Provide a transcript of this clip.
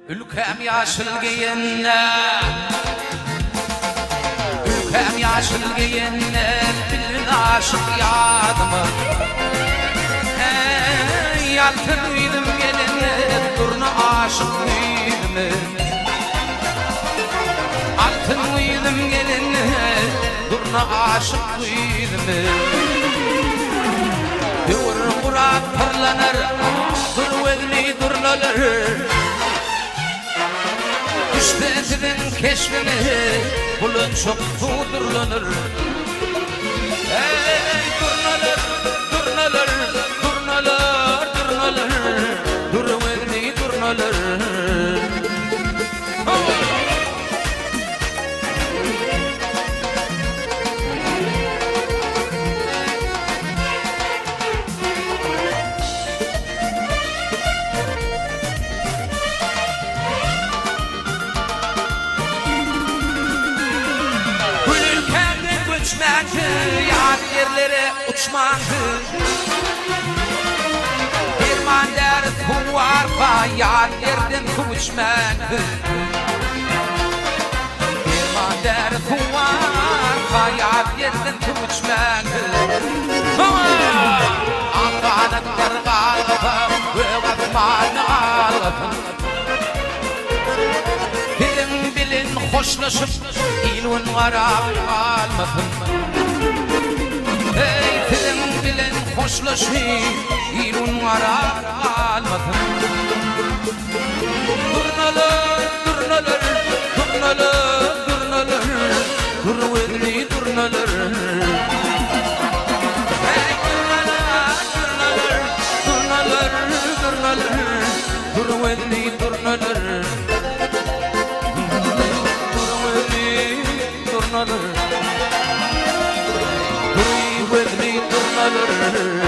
Ülkem yaşıl giyinler, ülkem yaşıl giyinler, dilin aşık yadımı. Yaltın uyudum gelinler, durna aşık uyudum. Altın uyudum gelinler, durna aşık uyudum. Dur kurak parlanır, dur vedni durlanır. Düşbetimin keşfini bulun çok tuğdurlanır. Ey durnalar, durnalar, durnalar, durnalar, durvedni durnalar. Yad yerlere uçmaktı. Birman der kuvarpa yad yerden uçmaktı. Birman der kuvarpa yad yerden uçmaktı. Anganak der galpa ve vatman galpa. Bilin hoşlaşıp ilun garab almasın. Ey bilin hoşlaşıp ilun garab almasın. Durnalar, durnalar, durnalar, durnalar, durvedni durnalar. Ey durnalar, durnalar, durnalar, durnalar, durvedni durnalar. Durnalar, durvedni durnalar.